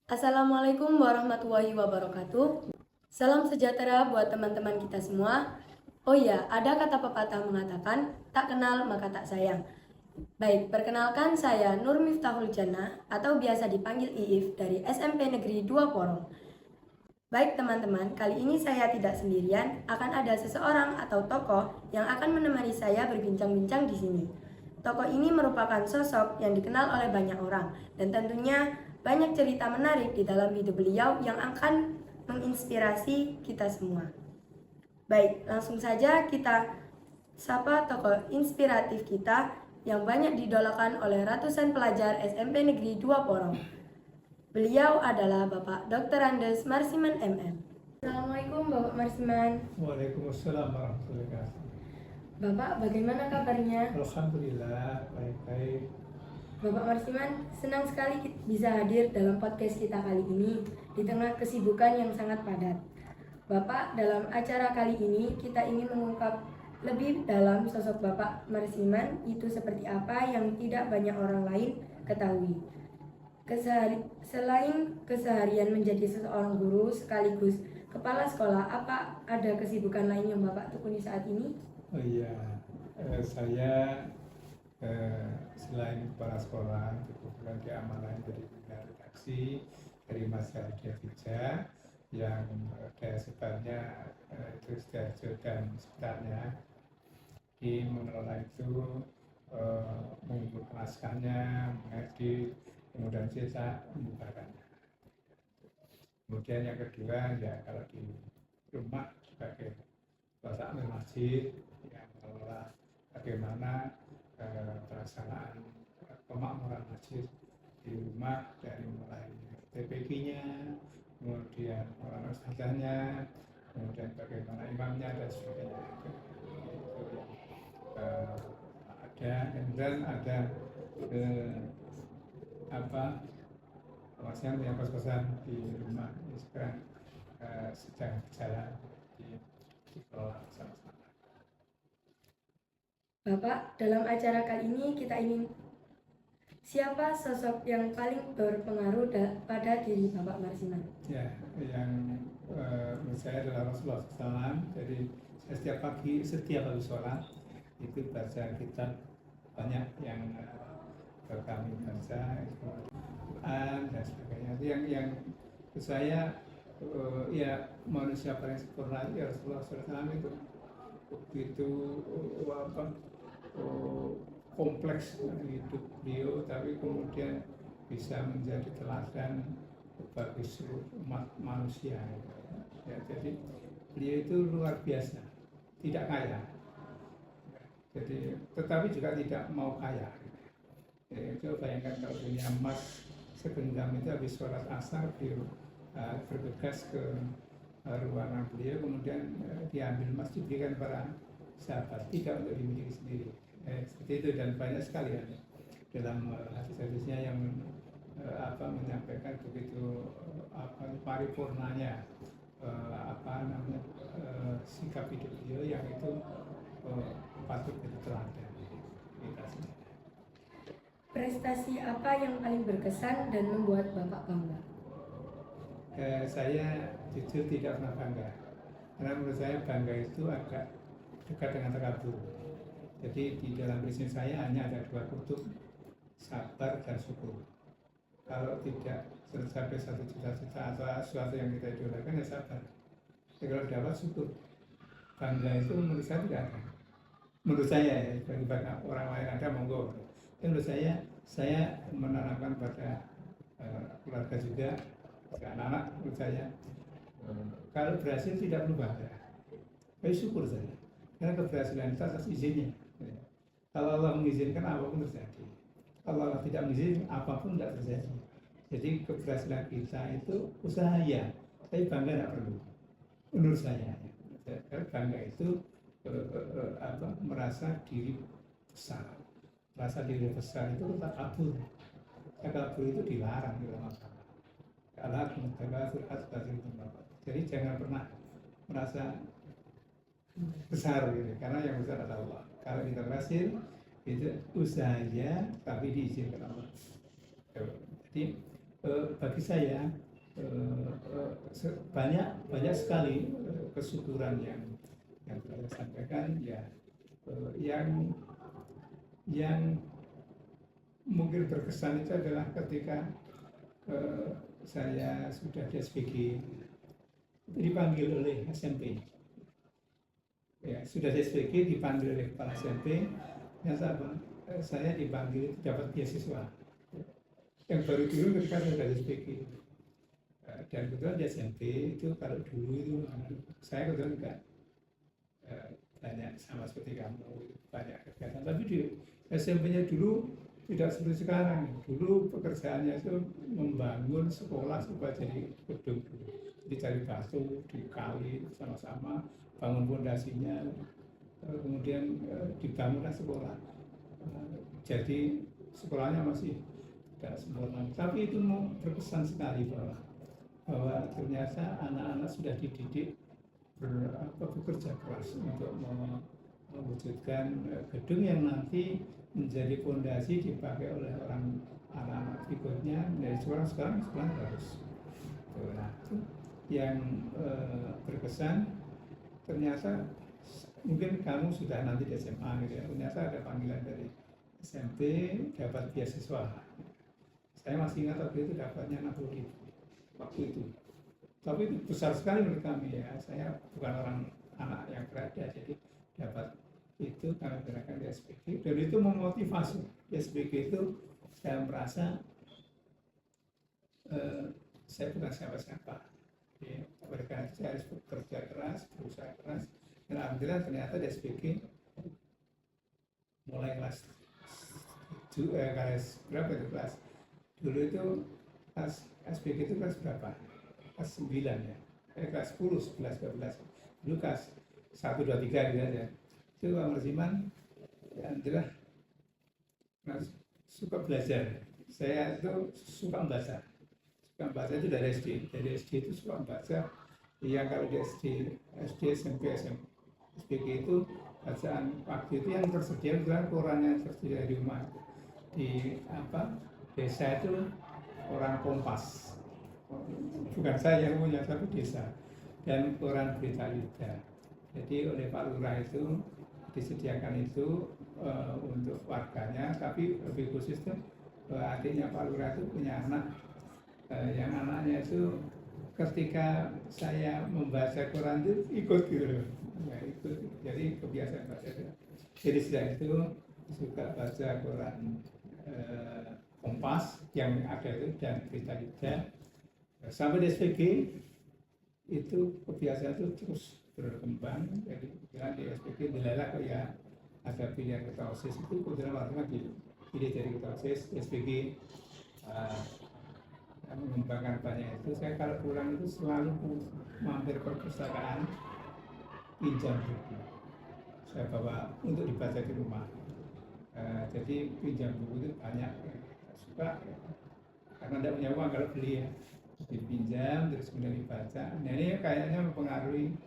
Assalamualaikum warahmatullahi wabarakatuh. Salam sejahtera buat teman-teman kita semua. Oh iya, ada kata pepatah mengatakan, tak kenal maka tak sayang. Baik, perkenalkan saya Nur Miftahul Jannah atau biasa dipanggil Iif dari SMP Negeri 2 Porong. Baik teman-teman, kali ini saya tidak sendirian, akan ada seseorang atau tokoh yang akan menemani saya berbincang-bincang di sini. Tokoh ini merupakan sosok yang dikenal oleh banyak orang dan tentunya banyak cerita menarik di dalam hidup beliau yang akan menginspirasi kita semua. Baik, langsung saja kita sapa tokoh inspiratif kita yang banyak didolakan oleh ratusan pelajar SMP Negeri 2 Porong. Beliau adalah Bapak Dr. Andes Marsiman MM. Assalamualaikum Bapak Marsiman. Waalaikumsalam warahmatullahi wabarakatuh. Bapak, bagaimana kabarnya? Alhamdulillah, baik-baik. Bapak Marsiman, senang sekali bisa hadir dalam podcast kita kali ini di tengah kesibukan yang sangat padat. Bapak, dalam acara kali ini kita ingin mengungkap lebih dalam sosok Bapak Marsiman itu seperti apa yang tidak banyak orang lain ketahui. Selain keseharian menjadi seorang guru sekaligus kepala sekolah, apa ada kesibukan lain yang Bapak tekuni saat ini? Oh iya, saya selain kepala sekolah, kebetulan diamanahkan jadi pimpinan redaksi dari majalah Devija yang daya sebarnya itu Sidoarjo dan sekitarnya. Di mengelola itu mengumpulkan naskahnya, mengedit, kemudian cetak, menyebarkannya. Kemudian yang kedua, ya kalau di rumah sebagai kepala masjid yang mengelola bagaimana pelaksanaan pemakmuran masjid di rumah dari mulai TPQ-nya, kemudian orang ustazahnya, kemudian bagaimana imamnya dan sebagainya. Itu ada, kemudian ada saya punya kos-kosan di rumah ini sekarang sedang berjalan dikelola bersama-sama. Bapak, dalam acara kali ini kita ingin siapa sosok yang paling berpengaruh pada diri Bapak Marsiman? Ya, yang menurut saya adalah Rasulullah SAW. Jadi saya setiap habis sholat itu baca kitab banyak yang kami baca, Quran dan sebagainya. Itu yang menurut saya ya manusia paling sempurna ya Rasulullah SAW itu begitu kompleks hidup beliau, tapi kemudian bisa menjadi teladan bagi seluruh umat manusia. Ya, jadi beliau itu luar biasa, tidak kaya, jadi tetapi juga tidak mau kaya. Coba bayangkan kalau punya emas segenggam itu, habis sholat asar beliau bergegas ke ruangan beliau, kemudian diambil emas diberikan para sahabat, tidak untuk dimiliki sendiri. Seperti itu, dan banyak sekali ya dalam hadis-hadisnya yang menyampaikan begitu paripurnanya sikap hidup beliau yang itu patut jadi teladan kita semua. Prestasi apa yang paling berkesan dan membuat Bapak bangga? Saya jujur tidak pernah bangga, karena menurut saya bangga itu agak dekat dengan takabur. Jadi di dalam bisnis saya hanya ada dua kutub, sabar dan syukur. Kalau tidak tercapai satu cita-cita atau sesuatu yang kita idolakan, ya sabar. Jadi kalau dapat syukur. Bangga itu menurut saya tidak ada. Menurut saya ya, bagi orang lain ada monggo. Tapi menurut saya menanamkan pada keluarga juga, anak-anak menurut saya kalau berhasil tidak perlu bangga, tapi syukur saja. Karena keberhasilan itu atas izinnya. Kalau Allah mengizinkan, apapun terjadi. Kalau Allah tidak mengizinkan, apapun tidak terjadi. Jadi keberhasilan kita itu usaha ya, tapi bangga tidak perlu. Menurut saya, bangga itu merasa diri besar. Merasa diri besar itu takabur. Takabur itu dilarang di dalam agama. Jadi jangan pernah merasa besar gitu, karena yang besar adalah Allah. Kalau kita berhasil itu usahanya, tapi diizinkan Allah. Jadi bagi saya banyak sekali kesyukuran yang saya sampaikan ya, yang mungkin berkesan itu adalah ketika saya sudah di SPG dipanggil oleh SMP. Ya, sudah di SPG dipanggil oleh kepala SMP, saya dipanggil dapat beasiswa. Yang baru dulu ketika saya sudah di SPG. Dan kebetulan di SMP itu kalau dulu itu saya kebetulan juga banyak sama seperti kamu, banyak kegiatan. Tapi di SMP-nya dulu tidak seperti sekarang. Dulu pekerjaannya itu membangun sekolah supaya jadi gedung. Dicari batu, dikali sama-sama, bangun fondasinya, kemudian dibangunlah sekolah. Jadi sekolahnya masih tidak sempurna. Tapi itu berkesan sekali bahwa ternyata anak-anak sudah dididik bekerja keras untuk mewujudkan gedung yang nanti menjadi fondasi dipakai oleh anak-anak berikutnya dari sekarang harus. Nah, yang berkesan ternyata mungkin kamu sudah nanti di SMA gitu ya, ternyata ada panggilan dari SMP dapat beasiswa. Saya masih ingat waktu itu dapatnya 60.000 waktu itu. Tapi itu besar sekali menurut kami ya. Saya bukan orang anak yang berada, jadi dapat itu kami berikan di SPG dan itu memotivasi. Di SPG itu saya merasa saya bukan siapa-siapa. Ya, mereka saya harus bekerja keras, berusaha keras. Dan alhamdulillah ternyata di SPG mulai kelas berapa itu kelas? Dulu itu kelas SPG itu kelas berapa? Kelas 9 ya. Kelas 10, 11, 12. Dulu kelas 1, 2, 3 gitu aja. Itu Pak Marsiman ya alhamdulillah suka belajar. Saya itu suka membaca. Baca itu dari SD itu suka membaca. Yang kalau di SD, SMP, SPG itu bacaan waktu itu yang tersedia bukan koran yang tersedia di rumah. Di desa itu orang Kompas, bukan saya yang punya tapi desa, dan koran Berita Yuda. Jadi oleh Pak Lurah itu disediakan itu untuk warganya, tapi lebih khusus itu adiknya Pak Lurah itu punya anak. Yang anaknya itu ketika saya membaca koran itu ikut gitu loh, ya, ikut. Jadi kebiasaan baca itu. Jadi sejak itu suka baca koran Kompas yang ada itu dan Berita Yuda. Sampai di SPG itu kebiasaan itu terus berkembang. Jadi di SPG dilelah kok ya ada pilihan ketua OSIS itu kebetulan waktu pilih dari ketua OSIS SPG. Mengembangkan banyak itu, saya kalau pulang itu selalu mampir perpustakaan, pinjam buku, saya bawa untuk dibaca di rumah. Jadi pinjam buku itu banyak, suka karena tidak punya uang kalau beli ya, dipinjam terus kemudian dibaca. Nah ini kayaknya mempengaruhi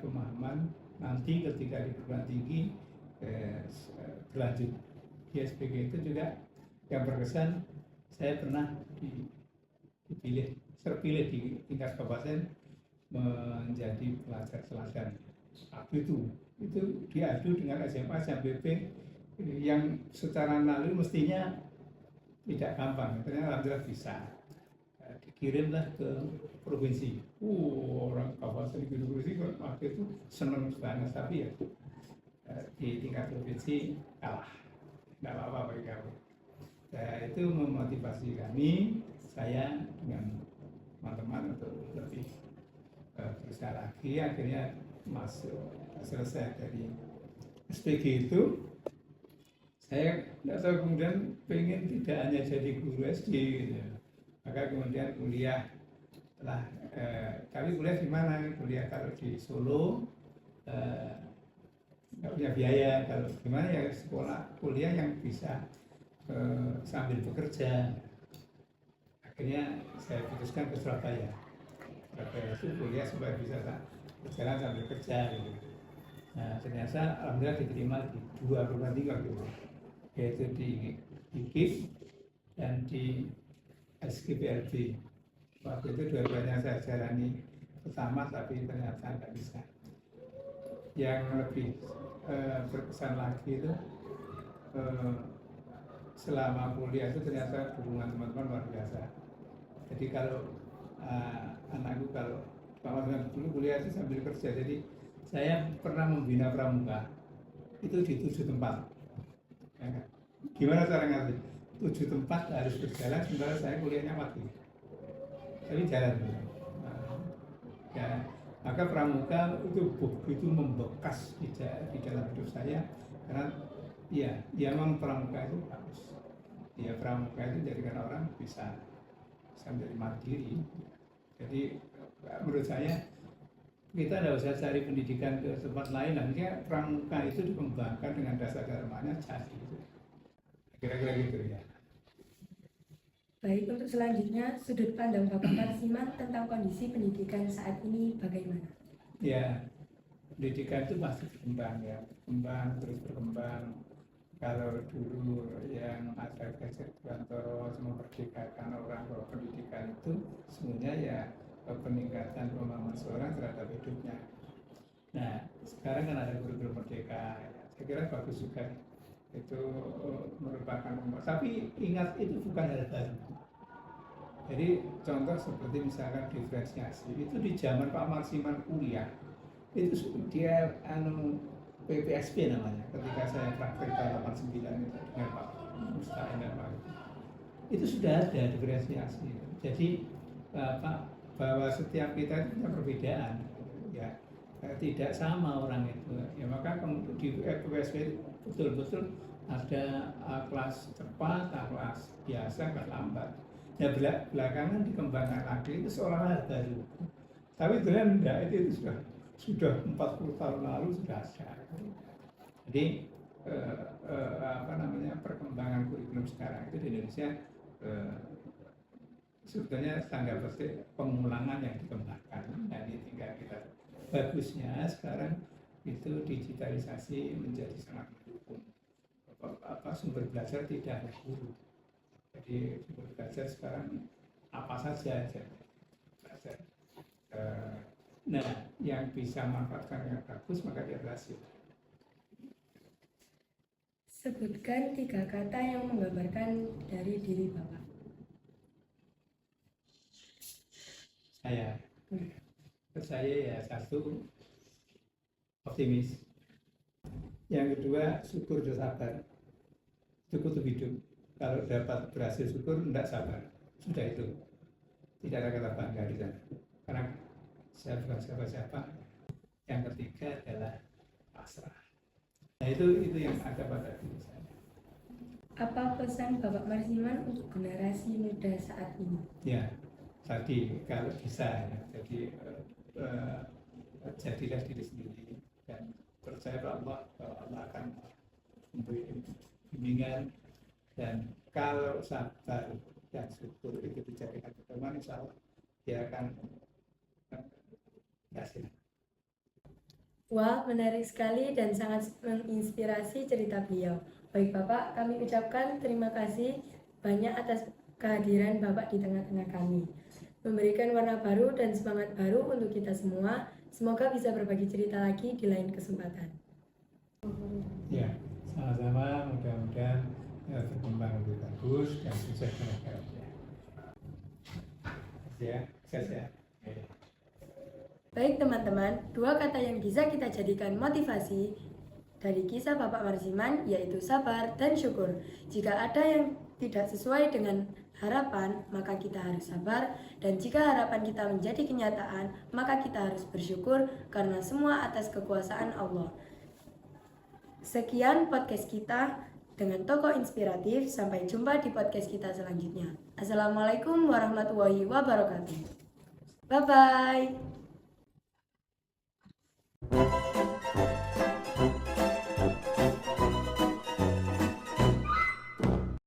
pemahaman nanti ketika di perguruan tinggi berlanjut di SPG itu juga yang berkesan. Saya pernah terpilih di tingkat kabupaten menjadi pelajar teladan. Waktu itu diadu dengan SMA, SMPP yang secara naluri mestinya tidak gampang. Ternyata alhamdulillah bisa. Dikirimlah ke provinsi. Orang kabupaten di provinsi waktu itu senang banget, tapi ya di tingkat provinsi kalah. Tidak apa-apa bagi kami. Itu memotivasi kami, saya dengan teman-teman untuk lebih berusaha lagi. Akhirnya selesai dari SPG itu, saya tidak tahu kemudian pengen tidak hanya jadi guru SD gitu. Maka kemudian kuliah tapi kuliah di mana? Kuliah kalau di Solo nggak punya biaya, kalau gimana ya sekolah kuliah yang bisa sambil bekerja. Akhirnya saya putuskan ke Surabaya. Surabaya itu kuliah supaya bisa berjalan sambil kerja gitu. Nah ternyata alhamdulillah diterima di 2 perguruan tinggi gitu, yaitu di IKIP dan di SKPLB. Waktu itu dua-duanya saya jalani pertama, tapi ternyata nggak bisa. Yang lebih berkesan lagi itu selama kuliah itu ternyata dukungan teman-teman luar biasa. Jadi kalau anakku kalau dulu kuliah itu sambil kerja, jadi saya pernah membina pramuka itu di 7 tempat. Ya kan? Gimana cara ngerti? 7 tempat harus berjalan sementara saya kuliahnya mati. Tapi jalan. Ya, maka pramuka itu begitu membekas di dalam hidup saya karena ya memang pramuka itu bagus. Ya pramuka itu jadikan orang bisa menjadi mandiri. Jadi menurut saya kita tidak usah cari pendidikan ke tempat lain, nantinya pramuka itu dikembangkan dengan dasar dharmanya jadi itu. Kira-kira gitu ya. Baik, untuk selanjutnya sudut pandang Bapak Marsiman tentang kondisi pendidikan saat ini bagaimana? Ya, pendidikan itu masih berkembang ya, terus berkembang. Kalau dulu yang ada Gajar Dewantara memerdekakan orang bahwa pendidikan itu sebenarnya ya peningkatan pemahaman seorang terhadap hidupnya. Nah, sekarang kan ada guru-guru merdeka, saya kira bagus juga. Itu merupakan, tapi ingat itu bukan hal baru. Jadi contoh seperti misalkan diferensiasi itu di zaman Pak Marsiman kuliah itu dia PPSP namanya, ketika saya praktek tahun 89 itu dengan Pak Musta'in dan Pak itu sudah ada diferensiasi. Jadi bahwa setiap kita itu punya perbedaan ya, tidak sama orang itu ya, maka di PPSP betul-betul ada kelas cepat, kelas biasa, kelas lambat. Ya belakangan dikembangkan lagi itu seolah-olah baru. Tapi sebenarnya enggak, itu sudah 40 tahun lalu sudah ada. Jadi perkembangan kurikulum sekarang itu di Indonesia sebetulnya tanda petik pengulangan yang dikembangkan. Jadi tinggal kita bagusnya sekarang itu digitalisasi menjadi sangat mendukung. Sumber belajar tidak ada guru. Jadi sumber belajar sekarang apa saja belajar. Nah, yang bisa manfaatkan yang bagus maka dia berhasil. Sebutkan 3 kata yang menggambarkan dari diri Bapak. Saya ya satu, optimis. Yang kedua, syukur dan sabar. Cukup hidup. Kalau dapat berhasil syukur, tidak sabar. Sudah itu. Tidak ada kata bangga di sana. Karena saya bukan siapa-siapa. Yang ketiga adalah pasrah. Nah itu yang ada pada diri saya. Apa pesan Bapak Marsiman untuk generasi muda saat ini? Ya, tadi kalau bisa ya, jadi jadilah diri sendiri dan percaya bahwa Allah akan memberi bimbingan, dan kalau sabar dan syukur itu dijadikan pedoman, insya Allah dia akan berhasil. Wah, menarik sekali dan sangat menginspirasi cerita beliau. Baik Bapak, kami ucapkan terima kasih banyak atas kehadiran Bapak di tengah-tengah kami. Memberikan warna baru dan semangat baru untuk kita semua. Semoga bisa berbagi cerita lagi di lain kesempatan. Ya, sama-sama, mudah-mudahan berkembang lebih bagus dan sukses menegaknya. Ya, sukses ya. Baik teman-teman, 2 kata yang bisa kita jadikan motivasi dari kisah Bapak Marsiman yaitu sabar dan syukur. Jika ada yang tidak sesuai dengan harapan, maka kita harus sabar, dan jika harapan kita menjadi kenyataan, maka kita harus bersyukur karena semua atas kekuasaan Allah. Sekian podcast kita dengan tokoh inspiratif. Sampai jumpa di podcast kita selanjutnya. Assalamualaikum warahmatullahi wabarakatuh. Bye-bye.